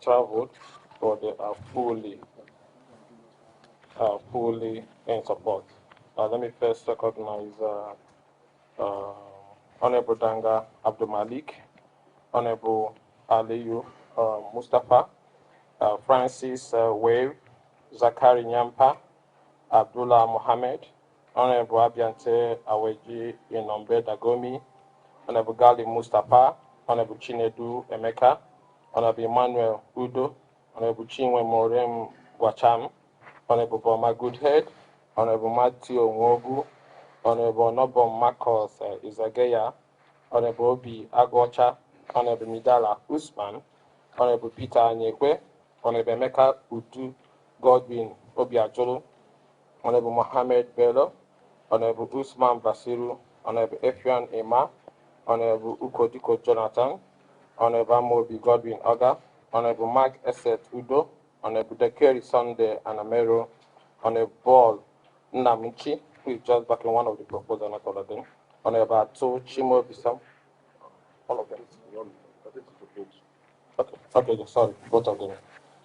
traveled, but they are fully in support. Let me first recognize Honorable Danga Abdul Malik, Honorable Aliyu Mustafa, Francis Wave, Zakari Nyampa, Abdullah Mohammed, Honorable Abiante Aweji Inombe Dagomi, Honorable Gali Mustafa, Honorable Chinedu Emeka, Honorable Emmanuel Udo, Honorable Chinwe Morem Wacham, Honorable Boma Goodhead, Honorable Matthew Nwogu, Honorable Nobom Marcos Izageya, Honorable Obi Agocha, Honorable Midala Usman, Honorable Peter Anyekwe, Honorable Emeka Udu Godwin Obiajolo, Honorable Mohammed Bello, Honorable Usman Basiru, Honorable Efian Emma, Honorable Ukodiko Jonathan, Honorable Mobi Godwin Oga, Honorable Mark Esset Udo, Honorable Dekeri Sunday Anamero, Honorable Paul Nnamdikanu, who is just backing one of the proposals, not all of them, Honorable Ato Chimo Bisam, all of them. Okay, sorry, both of them.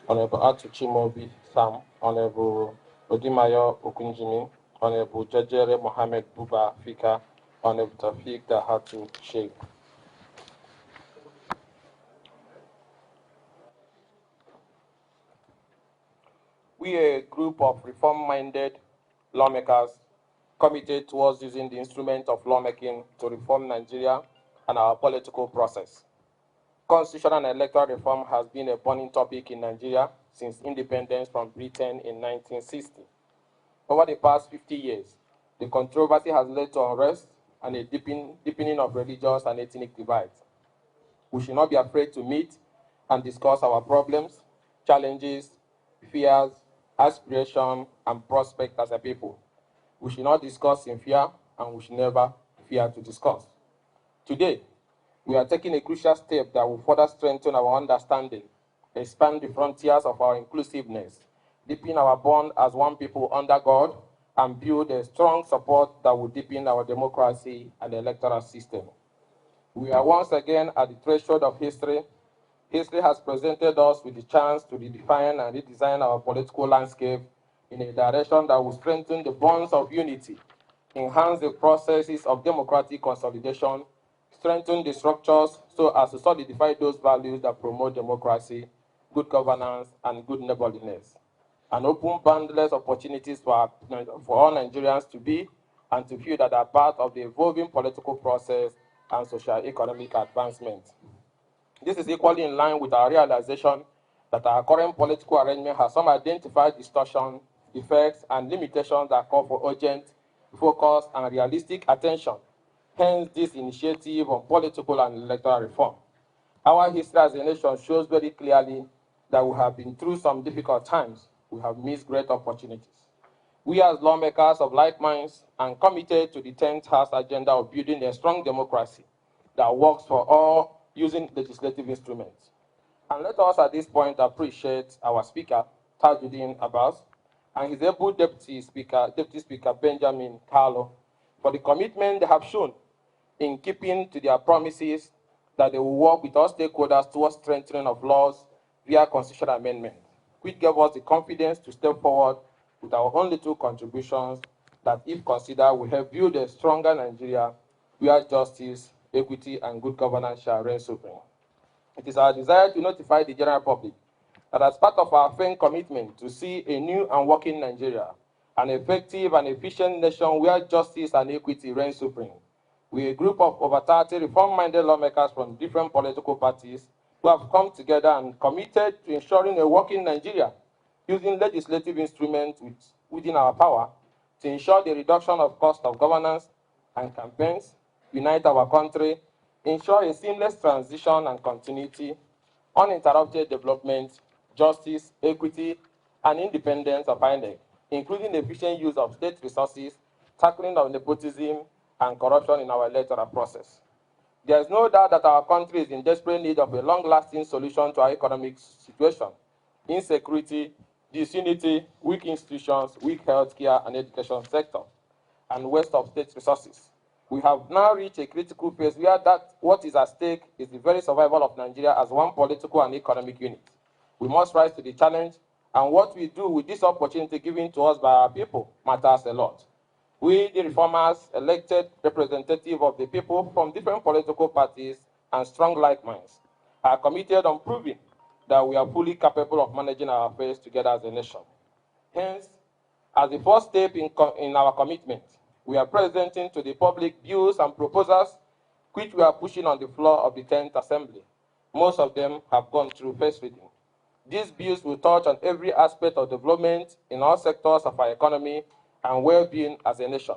Honorable Ato Chimo Bisam, Honorable Odimayo Okunjimi, Honorable Jajere Mohammed Buba Fika, Honorable Tafik Dahatu Sheikh. We are a group of reform-minded lawmakers committed towards using the instrument of lawmaking to reform Nigeria and our political process. Constitutional and electoral reform has been a burning topic in Nigeria since independence from Britain in 1960. Over the past 50 years, the controversy has led to unrest and a deepening of religious and ethnic divides. We should not be afraid to meet and discuss our problems, challenges, fears, aspiration, and prospect as a people. We should not discuss in fear, and we should never fear to discuss. Today, we are taking a crucial step that will further strengthen our understanding, expand the frontiers of our inclusiveness, deepen our bond as one people under God, and build a strong support that will deepen our democracy and electoral system. We are once again at the threshold of history. History has presented us with the chance to redefine and redesign our political landscape in a direction that will strengthen the bonds of unity, enhance the processes of democratic consolidation, strengthen the structures so as to solidify those values that promote democracy, good governance, and good neighborliness, and open boundless opportunities for all Nigerians to be and to feel that they are part of the evolving political process and socio-economic advancement. This is equally in line with our realization that our current political arrangement has some identified distortion, defects, and limitations that call for urgent, focused, and realistic attention. Hence, this initiative on political and electoral reform. Our history as a nation shows very clearly that we have been through some difficult times. We have missed great opportunities. We as lawmakers of like minds and committed to the 10th House agenda of building a strong democracy that works for all using legislative instruments. And let us at this point appreciate our Speaker, Tajuddin Abbas, and his able Deputy Speaker Benjamin Carlo, for the commitment they have shown in keeping to their promises that they will work with all stakeholders towards strengthening of laws via constitutional amendment, which gave us the confidence to step forward with our only two contributions that, if considered, will help build a stronger Nigeria where justice, equity, and good governance shall reign supreme. It is our desire to notify the general public that as part of our firm commitment to see a new and working Nigeria, an effective and efficient nation where justice and equity reign supreme, we are a group of over 30 reform-minded lawmakers from different political parties who have come together and committed to ensuring a working Nigeria using legislative instruments within our power to ensure the reduction of cost of governance and campaigns, unite our country, ensure a seamless transition and continuity, uninterrupted development, justice, equity, and independence of INEC, including the efficient use of state resources, tackling of nepotism and corruption in our electoral process. There is no doubt that our country is in desperate need of a long-lasting solution to our economic situation. Insecurity, disunity, weak institutions, weak healthcare and education sector, and waste of state resources. We have now reached a critical phase where what is at stake is the very survival of Nigeria as one political and economic unit. We must rise to the challenge, and what we do with this opportunity given to us by our people matters a lot. We, the reformers, elected representatives of the people from different political parties and strong like minds, are committed on proving that we are fully capable of managing our affairs together as a nation. Hence, as the first step in our commitment, we are presenting to the public views and proposals which we are pushing on the floor of the 10th Assembly. Most of them have gone through first reading. These bills will touch on every aspect of development in all sectors of our economy and well-being as a nation.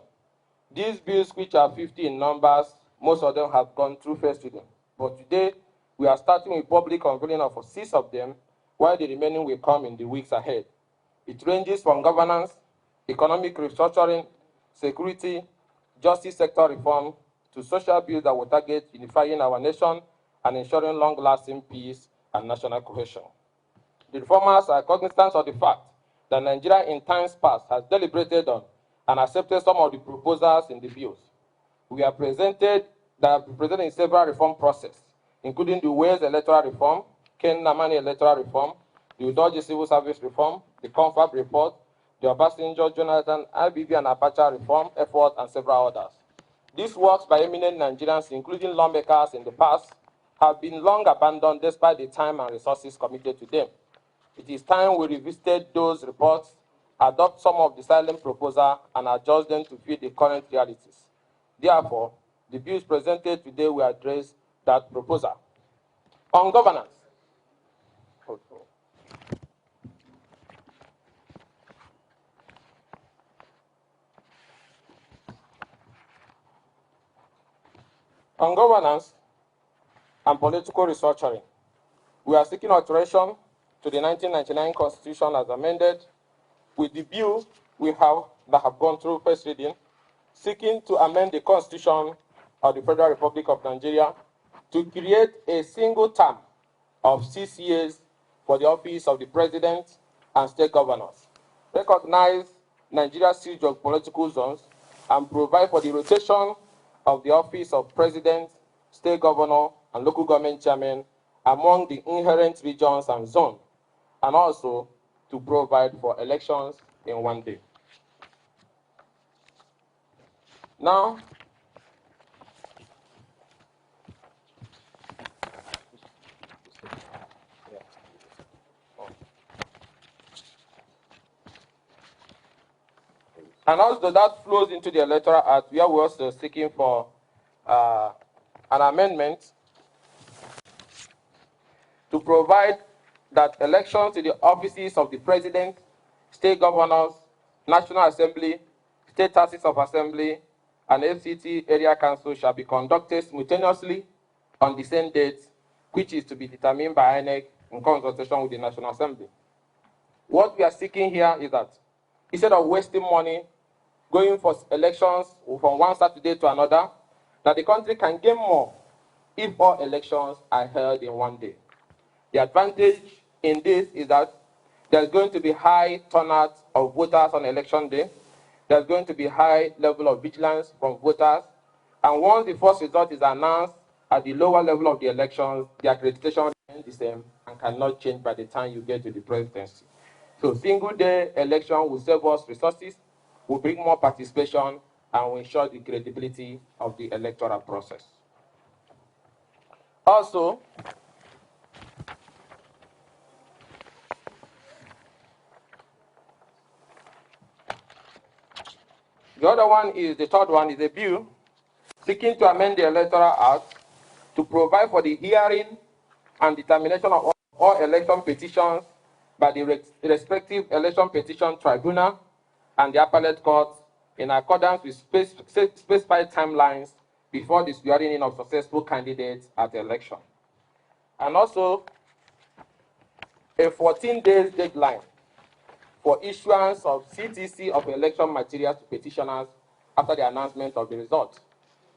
These bills, which are 50 in numbers, most of them have gone through first reading. But today, we are starting with public unveiling of 6 of them, while the remaining will come in the weeks ahead. It ranges from governance, economic restructuring, security, justice sector reform, to social bills that will target unifying our nation and ensuring long-lasting peace and national cohesion. The reformers are cognizant of the fact that Nigeria in times past has deliberated on and accepted some of the proposals in the bills. We are presented in several reform processes, including the Wales electoral reform, Ken-Namani electoral reform, the Udoji civil service reform, the Confab report, the Obasanjo, Jonathan, IBB and Abacha reform effort, and several others. These works by eminent Nigerians, including lawmakers in the past, have been long abandoned despite the time and resources committed to them. It is time we revisited those reports, adopt some of the silent proposals, and adjust them to fit the current realities. Therefore, the bills presented today will address that proposal. On governance. On governance and political restructuring, we are seeking alteration to the 1999 Constitution as amended, with the bill that have gone through first reading, seeking to amend the Constitution of the Federal Republic of Nigeria to create a single term of 6 years for the office of the President and state governors, recognize Nigeria's 3 geopolitical zones, and provide for the rotation of the office of President, state governor, and local government chairman among the inherent regions and zones, and also to provide for elections in one day. Now, and also that flows into the Electoral Act, where we're also seeking for an amendment to provide that elections to the offices of the President, state governors, National Assembly, state houses of assembly, and FCT area council shall be conducted simultaneously on the same date, which is to be determined by INEC in consultation with the National Assembly. What we are seeking here is that instead of wasting money going for elections from one Saturday to another, that the country can gain more if all elections are held in one day. The advantage in this is that there's going to be high turnout of voters on election day. There's going to be high level of vigilance from voters. And once the first result is announced at the lower level of the elections, the accreditation remains the same and cannot change by the time you get to the presidency. So single-day election will save us resources, will bring more participation, and will ensure the credibility of the electoral process. Also, the third one is a bill seeking to amend the Electoral Act to provide for the hearing and determination of all election petitions by the respective election petition tribunal and the appellate courts in accordance with specified timelines before the swearing in of successful candidates at the election. And also, a 14-day deadline for issuance of CTC of election materials to petitioners after the announcement of the result.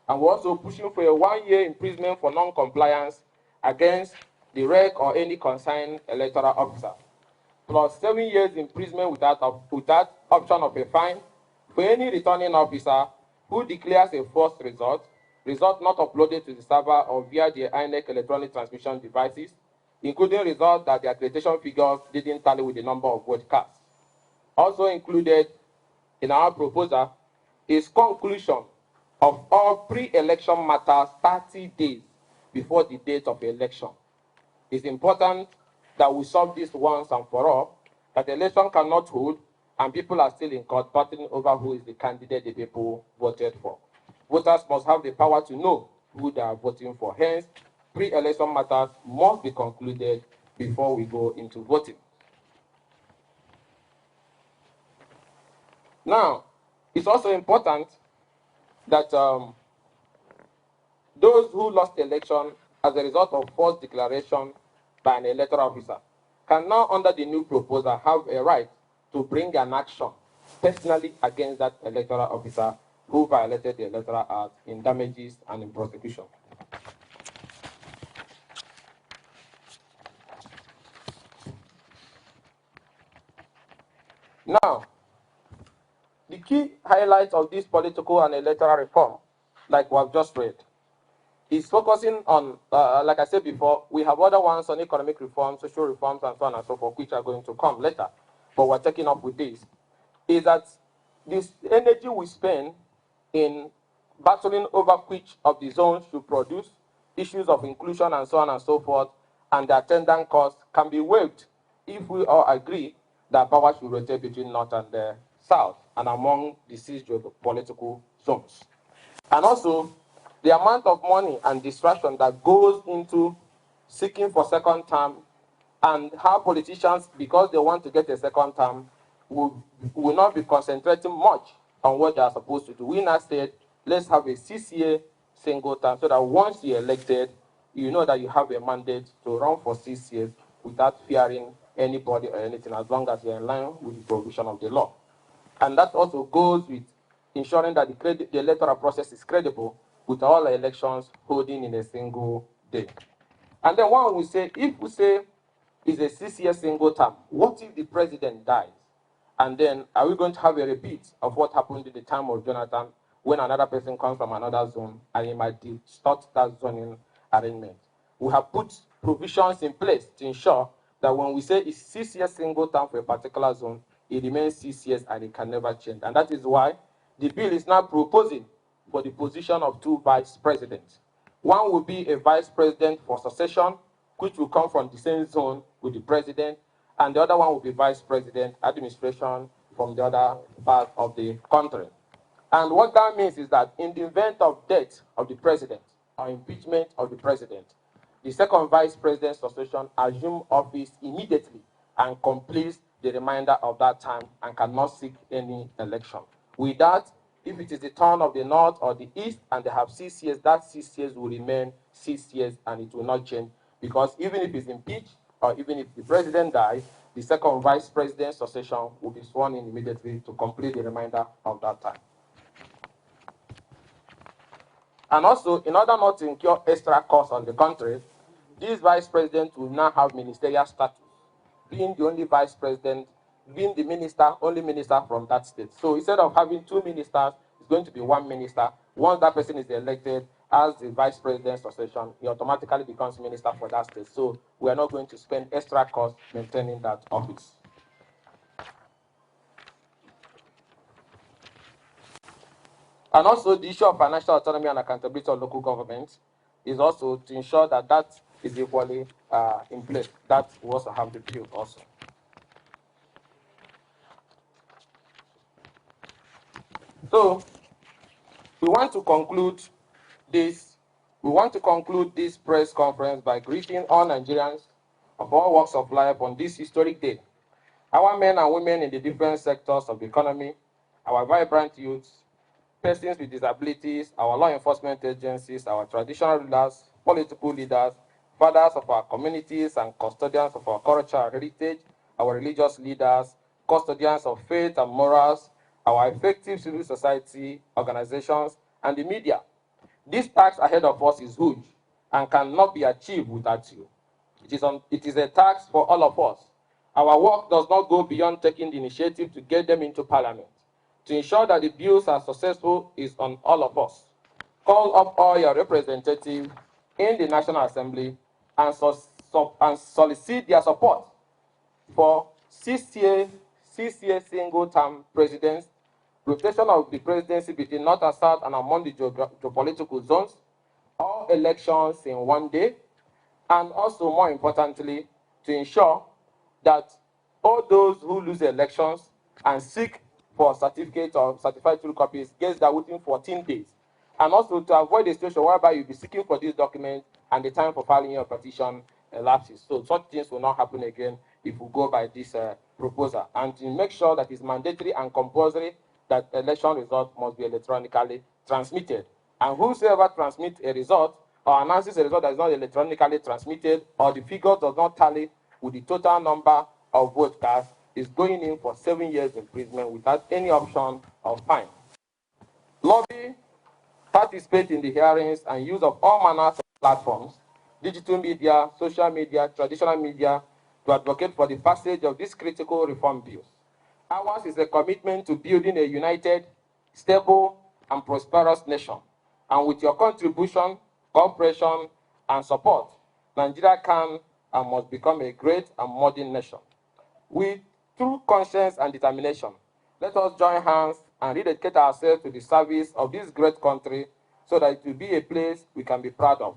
And we're also pushing for a 1-year imprisonment for non-compliance against the rec or any concerned electoral officer, plus 7 years imprisonment without option of a fine for any returning officer who declares a false result not uploaded to the server or via the INEC electronic transmission devices, including results that the accreditation figures didn't tally with the number of votes cast. Also included in our proposal is conclusion of all pre-election matters 30 days before the date of the election. It's important that we solve this once and for all, that the election cannot hold and people are still in court battling over who is the candidate the people voted for. Voters must have the power to know who they are voting for. Hence, pre-election matters must be concluded before we go into voting. Now, it's also important that those who lost the election as a result of false declaration by an electoral officer can now, under the new proposal, have a right to bring an action personally against that electoral officer who violated the Electoral Act in damages and in prosecution. Now, the key highlights of this political and electoral reform, like we have just read, is focusing on, like I said before, we have other ones on economic reforms, social reforms, and so on and so forth, which are going to come later, but we're taking up with this, is that this energy we spend in battling over which of the zones should produce, issues of inclusion and so on and so forth, and the attendant costs can be waived if we all agree that power should rotate between North and the South and among the 6 political zones. And also, the amount of money and distraction that goes into seeking for second term and how politicians, because they want to get a second term, will not be concentrating much on what they are supposed to do. We now said, let's have a 6-year single term so that once you're elected, you know that you have a mandate to run for 6 years without fearing anybody or anything, as long as you're in line with the provision of the law. And that also goes with ensuring that the electoral process is credible with all elections holding in a single day. And then one will say, if we say it's a 6-year single term, what if the president dies? And then are we going to have a repeat of what happened at the time of Jonathan when another person comes from another zone and he might distort that zoning arrangement? We have put provisions in place to ensure that when we say it's 6-year single term for a particular zone, it remains 6 years and it can never change. And that is why the bill is now proposing for the position of 2 vice presidents. One will be a vice president for succession, which will come from the same zone with the president, and the other one will be vice president administration from the other part of the country. And what that means is that in the event of death of the president or impeachment of the president, the second vice president's succession assumes office immediately and completes the remainder of that time and cannot seek any election. With that, if it is the turn of the North or the East and they have 6 years, that 6 years will remain 6 years and it will not change, because even if it's impeached or even if the president dies, the second vice president's succession will be sworn in immediately to complete the remainder of that time. And also, in order not to incur extra costs on the country, this vice president will now have ministerial status, being the only vice president, being the minister, only minister from that state. So instead of having 2 ministers, it's going to be 1 minister. Once that person is elected as the vice president's succession, he automatically becomes minister for that state. So we are not going to spend extra costs maintaining that office. And also the issue of financial autonomy and accountability of local governments is also to ensure that that is equally in place. That we also have the bill also. So we want to conclude this press conference by greeting all Nigerians of all walks of life on this historic day. Our men and women in the different sectors of the economy, our vibrant youths, persons with disabilities, our law enforcement agencies, our traditional rulers, political leaders, fathers of our communities and custodians of our cultural heritage, our religious leaders, custodians of faith and morals, our effective civil society organizations, and the media. This task ahead of us is huge and cannot be achieved without you. It is a task for all of us. Our work does not go beyond taking the initiative to get them into Parliament. To ensure that the bills are successful is on all of us. Call up all your representatives in the National Assembly and solicit their support for 6-year single-term presidents, rotation of the presidency between North and South and among the geopolitical zones, all elections in one day, and also, more importantly, to ensure that all those who lose elections and seek for certificate or certified true copies gets that within 14 days. And also to avoid a situation whereby you'll be seeking for these documents and the time for filing your petition elapses. So such things will not happen again if we go by this proposal. And to make sure that it's mandatory and compulsory that election results must be electronically transmitted. And whosoever transmits a result or announces a result that is not electronically transmitted or the figure does not tally with the total number of votes cast is going in for 7 years imprisonment without any option of fine. Lobby, participate in the hearings and use of all manners of platforms, digital media, social media, traditional media, to advocate for the passage of these critical reform bills. Ours is a commitment to building a united, stable, and prosperous nation. And with your contribution, cooperation, and support, Nigeria can and must become a great and modern nation. With true conscience and determination, let us join hands and rededicate ourselves to the service of this great country so that it will be a place we can be proud of.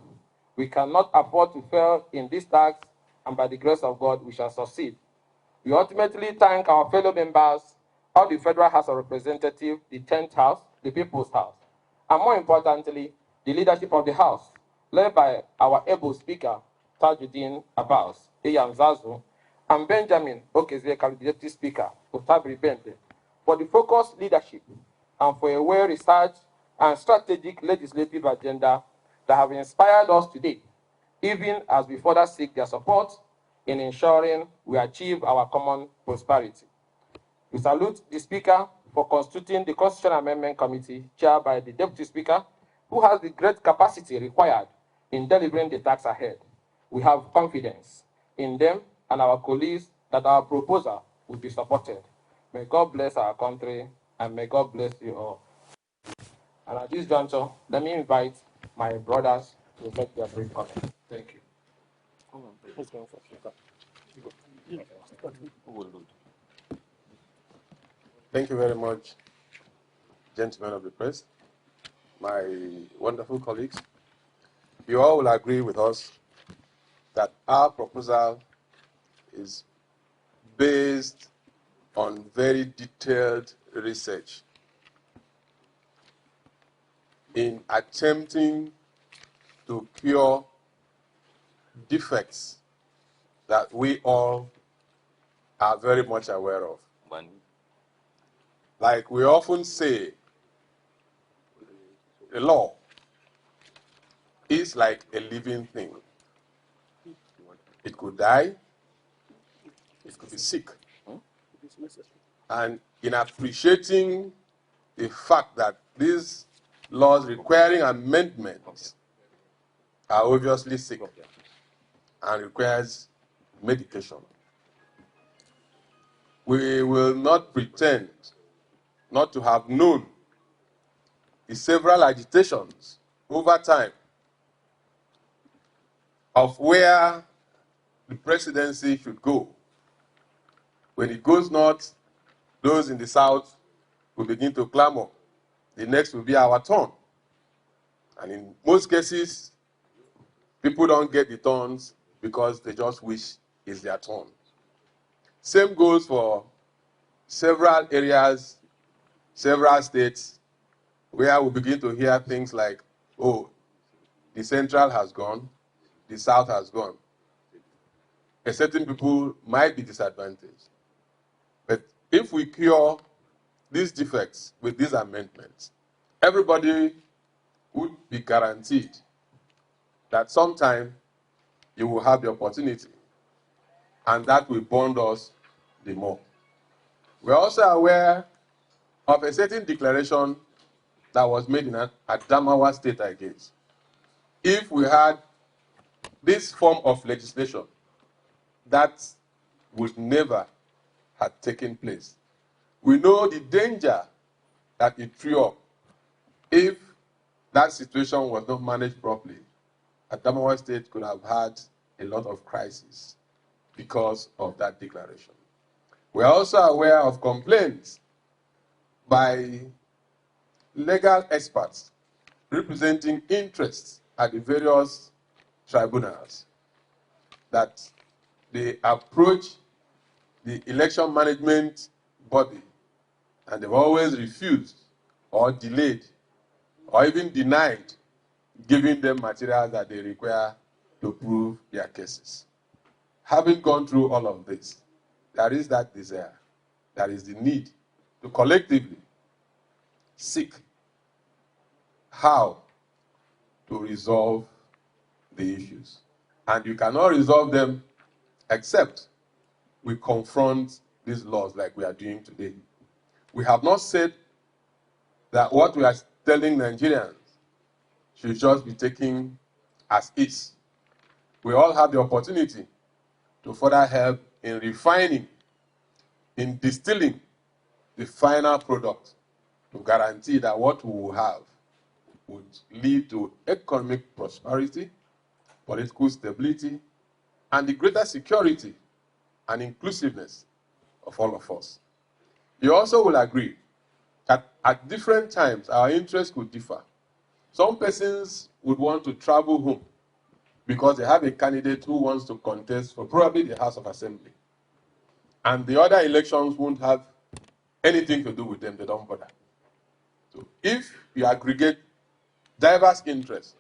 We cannot afford to fail in this task, and by the grace of God, we shall succeed. We ultimately thank our fellow members of the Federal House of Representatives, the 10th House, the People's House, and more importantly, the leadership of the House, led by our able Speaker, Tajuddin Abbas, Eyam Zazu, and Benjamin Okezeka, the Deputy Speaker, Otabri Bente, for the focused leadership and for a well-researched and strategic legislative agenda that have inspired us today, even as we further seek their support in ensuring we achieve our common prosperity. We salute the Speaker for constituting the Constitutional Amendment Committee chaired by the Deputy Speaker, who has the great capacity required in delivering the task ahead. We have confidence in them and our colleagues that our proposal will be supported. May God bless our country and may God bless you all. And at this juncture, let me invite my brothers to make their brief comment. Thank you. Thank you very much, gentlemen of the press, my wonderful colleagues. You all will agree with us that our proposal is based on very detailed research in attempting to cure defects that we all are very much aware of. Like we often say, the law is like a living thing. It could die, it could be sick. And in appreciating the fact that these laws requiring amendments are obviously sick and requires medication, we will not pretend not to have known the several agitations over time of where the presidency should go. When it goes north, those in the south will begin to clamor. The next will be our turn. And in most cases, people don't get the turns because they just wish it's their turn. Same goes for several areas, several states, where we begin to hear things like, oh, the central has gone, the south has gone. And certain people might be disadvantaged. But if we cure these defects with these amendments, everybody would be guaranteed that sometime you will have the opportunity, and that will bond us the more. We're also aware of a certain declaration that was made in Adamawa State, I guess. If we had this form of legislation, that would never have taken place. We know the danger that it threw up if that situation was not managed properly. Adamawa State could have had a lot of crises because of that declaration. We are also aware of complaints by legal experts representing interests at the various tribunals that they approach the election management body and they've always refused or delayed or even denied giving them materials that they require to prove their cases. Having gone through all of this, there is that desire, there is the need to collectively seek how to resolve the issues. And you cannot resolve them except we confront these laws like we are doing today. We have not said that what we are telling Nigerians should just be taken as is. We all have the opportunity to further help in refining, in distilling the final product to guarantee that what we will have would lead to economic prosperity, political stability, and the greater security and inclusiveness of all of us. You also will agree that at different times our interests could differ. Some persons would want to travel home because they have a candidate who wants to contest for probably the House of Assembly. And the other elections won't have anything to do with them, they don't bother. So if you aggregate diverse interests,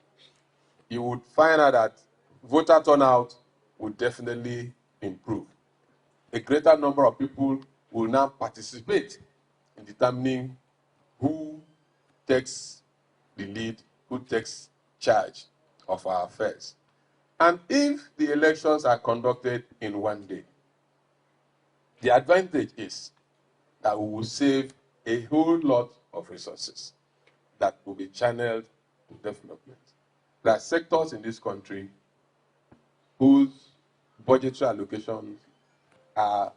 you would find out that voter turnout would definitely improve. A greater number of people will now participate in determining who takes the lead, who takes charge of our affairs. And if the elections are conducted in one day, the advantage is that we will save a whole lot of resources that will be channeled to development. There are sectors in this country whose budgetary allocations are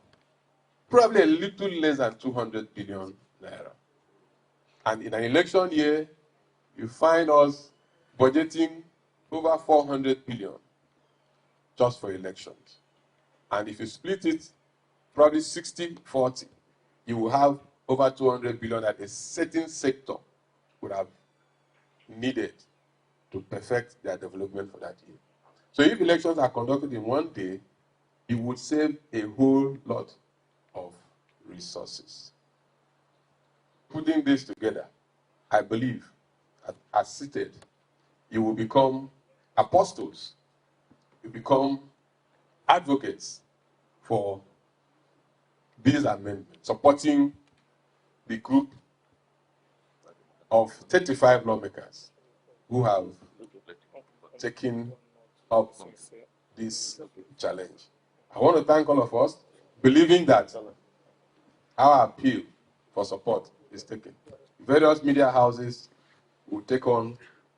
probably a little less than 200 billion naira. And in an election year, you find us budgeting over 400 billion just for elections. And if you split it, probably 60-40, you will have over 200 billion that a certain sector would have needed to perfect their development for that year. So if elections are conducted in one day, it would save a whole lot of resources. Putting this together, I believe, as seated, you will become apostles, you become advocates for these amendments, supporting the group of 35 lawmakers who have taken up this challenge. I want to thank all of us, believing that our appeal for support is taken. Various media houses will take on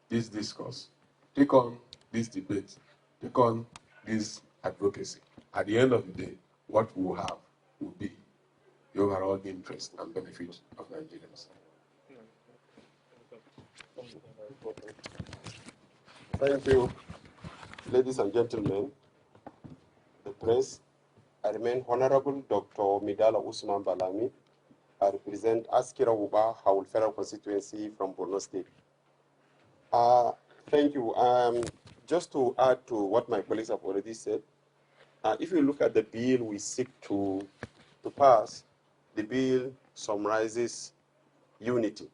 this discourse, take on this debate, take on this advocacy. At the end of the day, what we will have will be the overall interest and benefit of Nigerians. Thank you, ladies and gentlemen, the press. I remain Honorable Dr. Midala Usman Balami. I represent Askira Uba, Howell Federal Constituency from Borno State. Thank you. Just to add to what my colleagues have already said, if you look at the bill we seek to pass, the bill summarizes unity.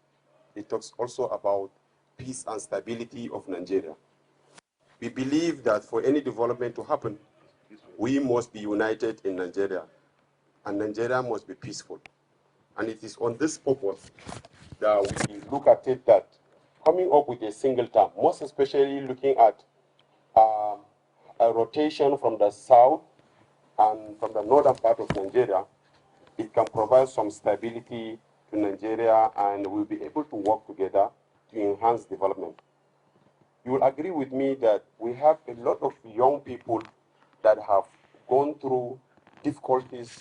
It talks also about peace and stability of Nigeria. We believe that for any development to happen, we must be united in Nigeria, and Nigeria must be peaceful. And it is on this purpose that we look at it that coming up with a single term, most especially looking at a rotation from the south and from the northern part of Nigeria, it can provide some stability to Nigeria, and we'll be able to work together to enhance development. You will agree with me that we have a lot of young people that have gone through difficulties,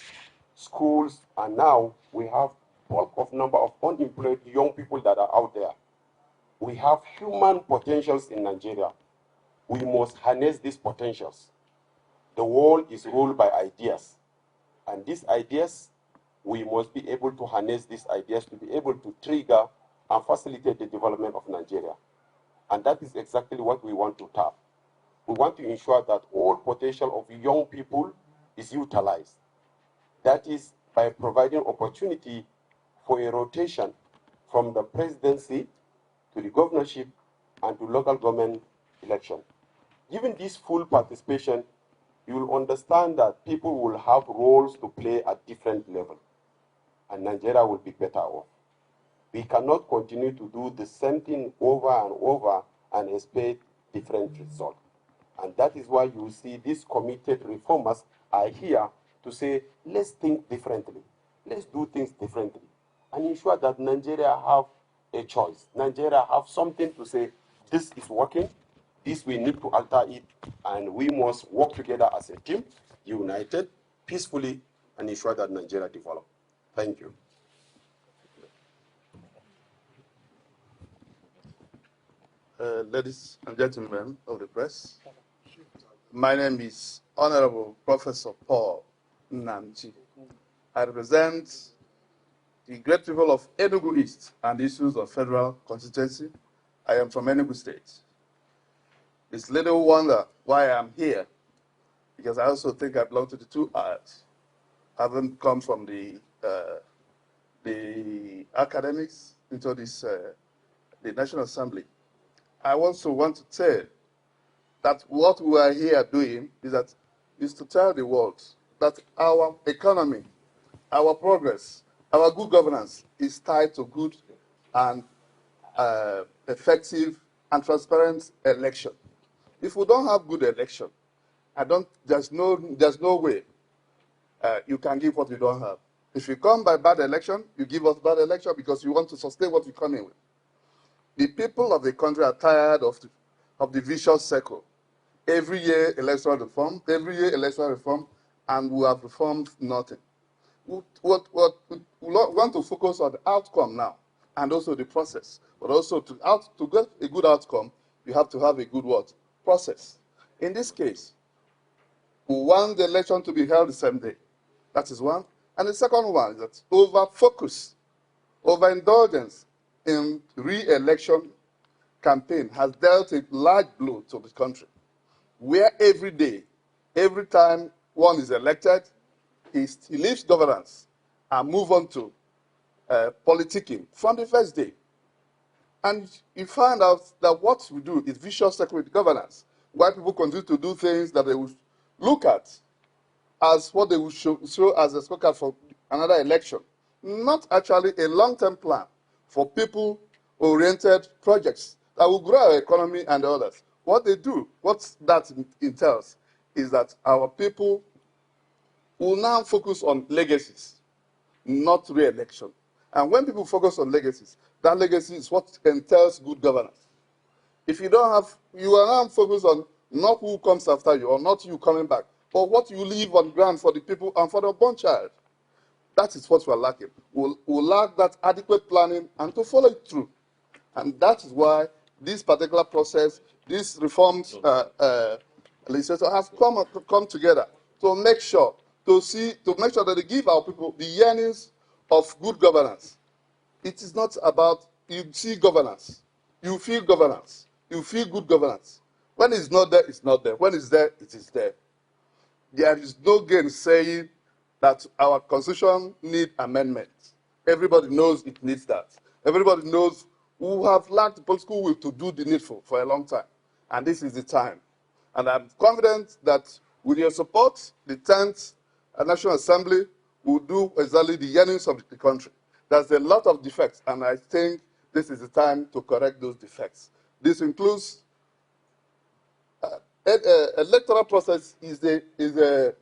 schools, and now we have bulk of number of unemployed young people that are out there. We have human potentials in Nigeria. We must harness these potentials. the world is ruled by ideas. And these ideas, we must be able to harness these ideas to be able to trigger and facilitate the development of Nigeria. And that is exactly what we want to tap. We want to ensure that all potential of young people is utilized. That is by providing opportunity for a rotation from the presidency to the governorship and to local government election. Given this full participation, you will understand that people will have roles to play at different levels, and Nigeria will be better off. We cannot continue to do the same thing over and over and expect different results. And that is why you see these committed reformers are here to say, let's think differently. Let's do things differently and ensure that Nigeria have a choice. Nigeria have something to say, this is working, this we need to alter it, and we must work together as a team, united, peacefully, and ensure that Nigeria develop. Thank you. Ladies and gentlemen of the press, my name is Honorable Professor Paul Nnamdikanu. I represent the great people of Enugu East and issues of federal constituency. I am from Enugu State. It's little wonder why I'm here, because I also think I belong to the two R's. I haven't come from the academics into this, the National Assembly. I also want to tell that what we are here doing is to tell the world that our economy, our progress, our good governance is tied to good and effective and transparent election. If we don't have good election, there's no way you can give what you don't have. If you come by bad election, you give us bad election because you want to sustain what you come in with. The people of the country are tired of the vicious circle. Every year electoral reform, and we have reformed nothing. We want to focus on the outcome now, and also the process. But also to get a good outcome, you have to have a good what? Process. In this case, we want the election to be held the same day. That is one. And the second one is that over-focus, overindulgence in re-election campaign has dealt a large blow to the country, where every day, every time one is elected, he leaves governance and move on to politicking from the first day. And you find out that what we do is vicious circle with governance, why people continue to do things that they will look at as what they will show as a scorecard for another election, not actually a long-term plan for people-oriented projects that will grow our economy and others. What they do, what that entails, is that our people will now focus on legacies, not re-election. And when people focus on legacies, that legacy is what entails good governance. If you don't have, you are now focused on not who comes after you or not you coming back, but what you leave on ground for the people and for the unborn child. That is what we're lacking. We'll lack that adequate planning and to follow it through. And that is why this particular process, this reformed legislature has come together to make sure, that they give our people the yearnings of good governance. It is not about you see governance, you feel governance, you feel good governance. When it's not there, it's not there. When it's there, it is there. There is no gain saying that our constitution needs amendments. Everybody knows it needs that. Everybody knows who have lacked the political will to do the needful for a long time. And this is the time. And I'm confident that with your support, the 10th National Assembly will do exactly the yearnings of the country. There's a lot of defects, and I think this is the time to correct those defects. This includes electoral process is a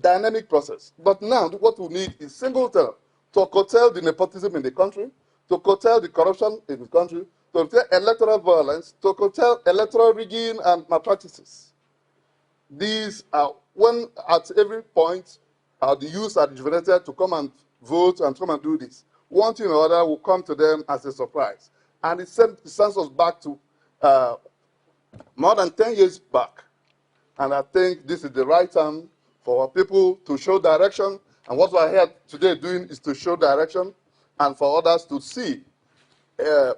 dynamic process. But now what we need is single term to curtail the nepotism in the country, to curtail the corruption in the country, to curtail electoral violence, to curtail electoral rigging and malpractices. These are, when at every point the youth are rejuvenated to come and vote and come and do this, one thing or other will come to them as a surprise. And it sends us back to more than 10 years back, And I think this is the right time for people to show direction. And what we're here today doing is to show direction and for others to see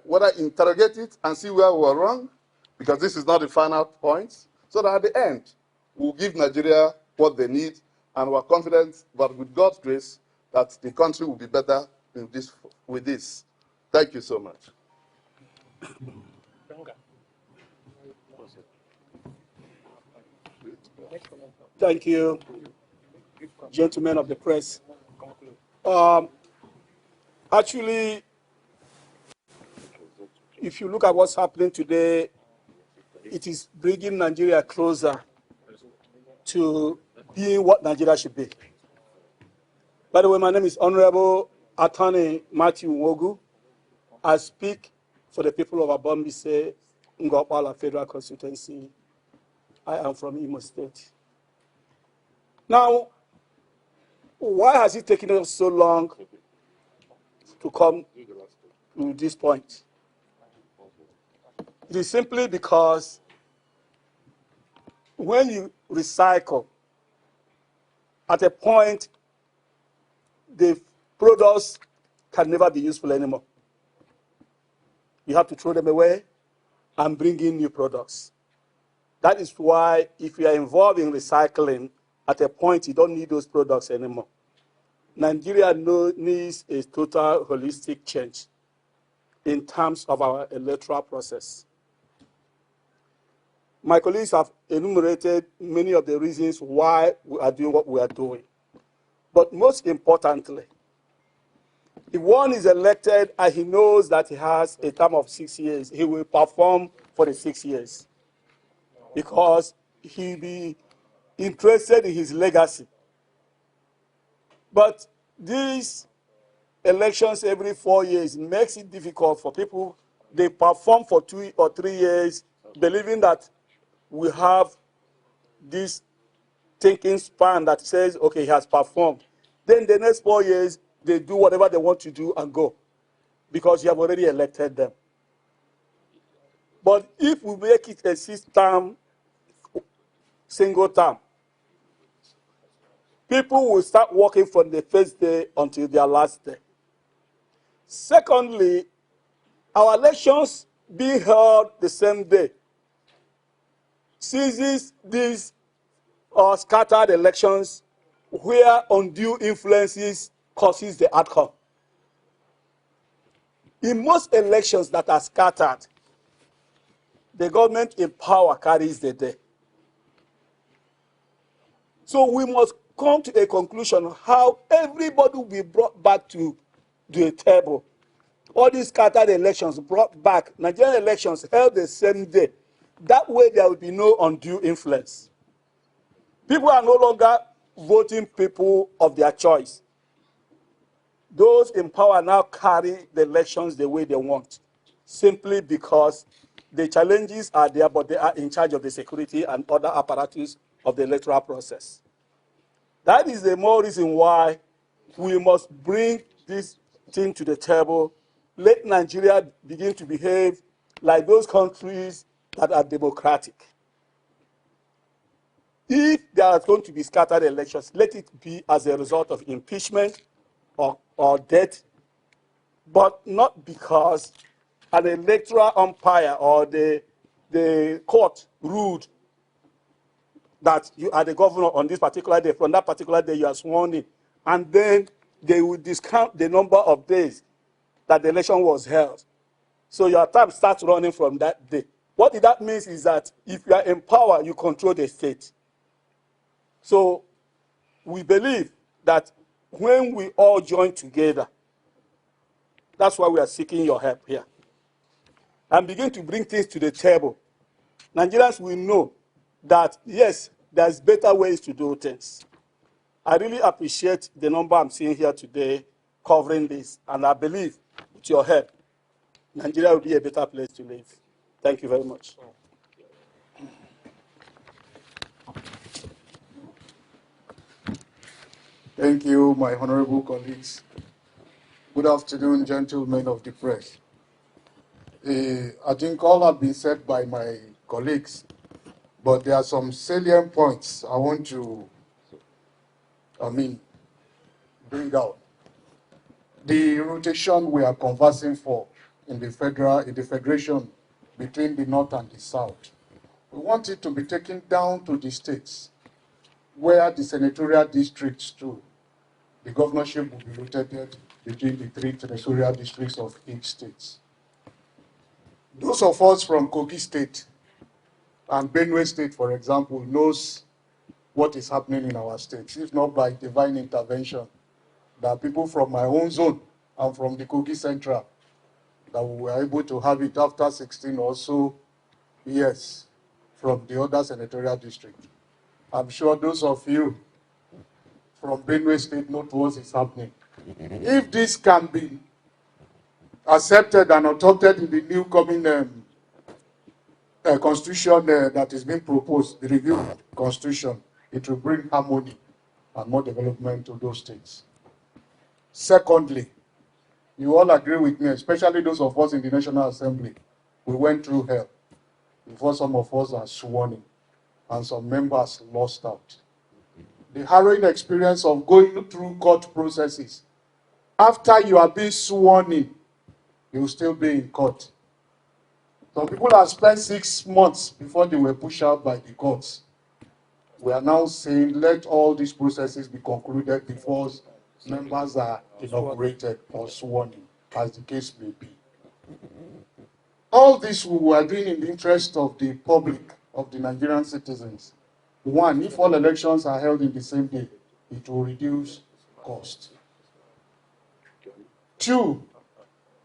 whether interrogate it and see where we're wrong, because this is not the final point, so that at the end, we'll give Nigeria what they need, and we're confident that with God's grace, that the country will be better in this, with this. Thank you so much. Thank you, gentlemen of the press. Actually, if you look at what's happening today, it is bringing Nigeria closer to being what Nigeria should be. By the way, my name is Honorable Attorney Matthew Nwogu. I speak for the people of Abombise, Ngopala Federal Constituency. I am from Imo State. Now, why has it taken us so long to come to this point? It is simply because when you recycle, at a point, the products can never be useful anymore. You have to throw them away and bring in new products. That is why if you are involved in recycling, at a point you don't need those products anymore. Nigeria needs a total holistic change in terms of our electoral process. My colleagues have enumerated many of the reasons why we are doing what we are doing. But most importantly, if one is elected and he knows that he has a term of 6 years, he will perform for the 6 years because he'll be interested in his legacy. But these elections every 4 years makes it difficult for people. They perform for 2 or 3 years, believing that we have this thinking span that says, okay, he has performed. Then the next 4 years, they do whatever they want to do and go because you have already elected them. But if we make it a 6-term, single term, people will start working from the first day until their last day. Secondly, our elections being held the same day seizes these scattered elections where undue influences causes the outcome. In most elections that are scattered, the government in power carries the day. So we must come to a conclusion how everybody will be brought back to the table. All these scattered elections brought back, Nigerian elections held the same day. That way there will be no undue influence. People are no longer voting people of their choice. Those in power now carry the elections the way they want, simply because the challenges are there, but they are in charge of the security and other apparatus of the electoral process. That is the more reason why we must bring this thing to the table. Let Nigeria begin to behave like those countries that are democratic. If there are going to be scattered elections, let it be as a result of impeachment or death, but not because an electoral umpire or the court ruled that you are the governor on this particular day. From that particular day, you are sworn in. And then they will discount the number of days that the election was held. So your term starts running from that day. What that means is that if you are in power, you control the state. So we believe that when we all join together, that's why we are seeking your help here, and begin to bring things to the table. Nigerians will know that, yes, there's better ways to do things. I really appreciate the number I'm seeing here today covering this, and I believe with your help, Nigeria will be a better place to live. Thank you very much. Thank you, my honorable colleagues. Good afternoon, gentlemen of the press. I think all have been said by my colleagues, but there are some salient points I want to, bring out. The rotation we are conversing for in the federation between the North and the South, we want it to be taken down to the states where the senatorial districts too, the governorship will be rotated between the 3 senatorial districts of each state. Those of us from Kogi State and Benue State, for example, knows what is happening in our states, if not by divine intervention. There are people from my own zone and from the Kogi Central that we were able to have it after 16 or so years from the other senatorial district. I'm sure those of you from Benue State know what is happening. If this can be accepted and adopted in the new coming constitution that is being proposed, the reviewed constitution, it will bring harmony and more development to those states. Secondly, you all agree with me, especially those of us in the National Assembly, we went through hell before some of us are sworn in, and some members lost out. The harrowing experience of going through court processes. After you are being sworn in, you will still be in court. Some people have spent 6 months before they were pushed out by the courts. We are now saying let all these processes be concluded before members are inaugurated or sworn in, as the case may be. All this we are doing in the interest of the public, of the Nigerian citizens. One, if all elections are held in the same day, it will reduce cost. Two,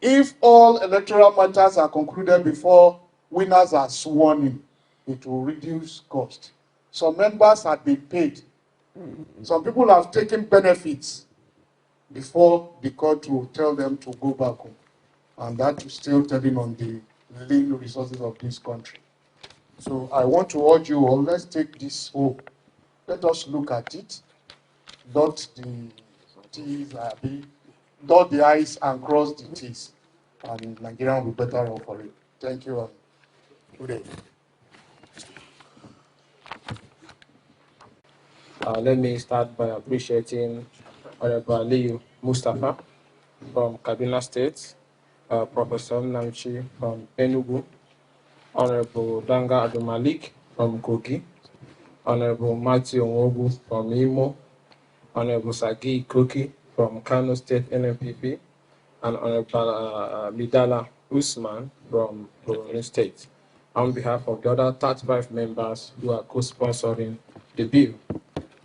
if all electoral matters are concluded before winners are sworn in, it will reduce cost. Some members have been paid. Some people have taken benefits before the court will tell them to go back home. And that is still telling on the lean resources of this country. So I want to urge you all, let's take this home. Let us look at it, dot the T's, dot the I's and cross the T's. And Nigeria will be better off for it. Thank you all. Good day. Let me start by appreciating Honorable Aliyu Mustafa from Kaduna State, Professor Namchi from Enugu, Honorable Danga Abdulmalik from Kogi, Honorable Matthew Nwogu from Imo, Honorable Sagi Koki from Kano State NMPP, and Honorable Midala Usman from Borno State, on behalf of the other 35 members who are co-sponsoring the bill.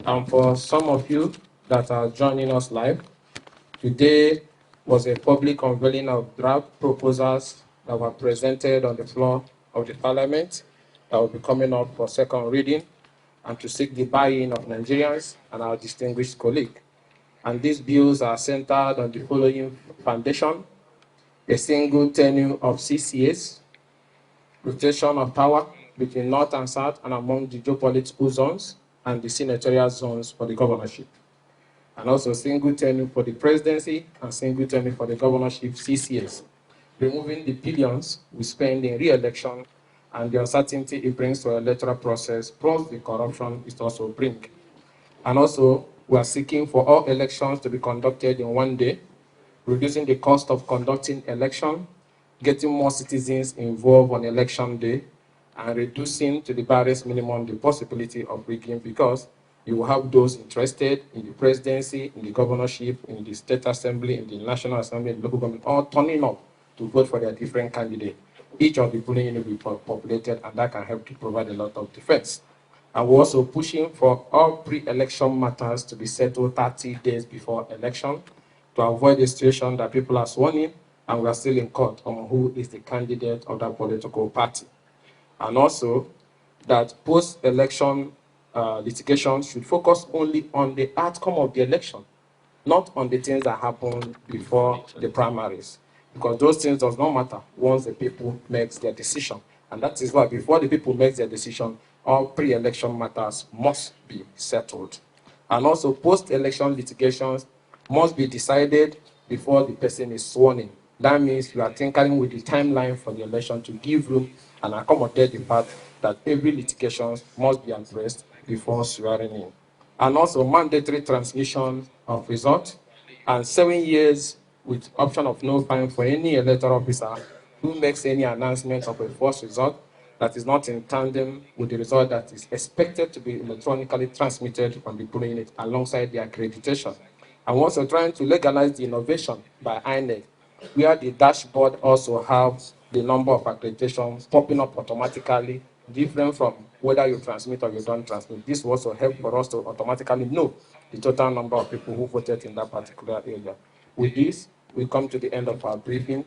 And for some of you that are joining us live, today was a public unveiling of draft proposals that were presented on the floor of the Parliament that will be coming up for second reading and to seek the buy-in of Nigerians and our distinguished colleague. And these bills are centered on the following foundation: a single tenure of 6 years, rotation of power between North and South and among the geopolitical zones and the senatorial zones for the governorship, and also single tenure for the presidency and single tenure for the governorship 6 years, removing the billions we spend in re-election and the uncertainty it brings to the electoral process, plus the corruption it also brings. And also, we are seeking for all elections to be conducted in one day, reducing the cost of conducting election, getting more citizens involved on election day, and reducing to the barest minimum the possibility of rigging, because you will have those interested in the presidency, in the governorship, in the state assembly, in the national assembly, in the local government, all turning up to vote for their different candidates. Each of the polling units will be populated, and that can help to provide a lot of defense. And we're also pushing for all pre-election matters to be settled 30 days before election to avoid the situation that people are sworn in and we are still in court on who is the candidate of that political party. And also that post-election litigation should focus only on the outcome of the election, not on the things that happen before the primaries, because those things does not matter once the people makes their decision. And that is why before the people make their decision, all pre-election matters must be settled. And also post-election litigations must be decided before the person is sworn in. That means you are tinkering with the timeline for the election to give room and accommodate the fact that every litigation must be addressed before swearing in. And also mandatory transmission of results, and 7 years with option of no fine for any electoral officer who makes any announcement of a false result that is not in tandem with the result that is expected to be electronically transmitted from the polling unit alongside the accreditation. And also trying to legalize the innovation by INEC, where the dashboard also has the number of accreditations popping up automatically, different from whether you transmit or you don't transmit. This will also help for us to automatically know the total number of people who voted in that particular area. With this, we come to the end of our briefing.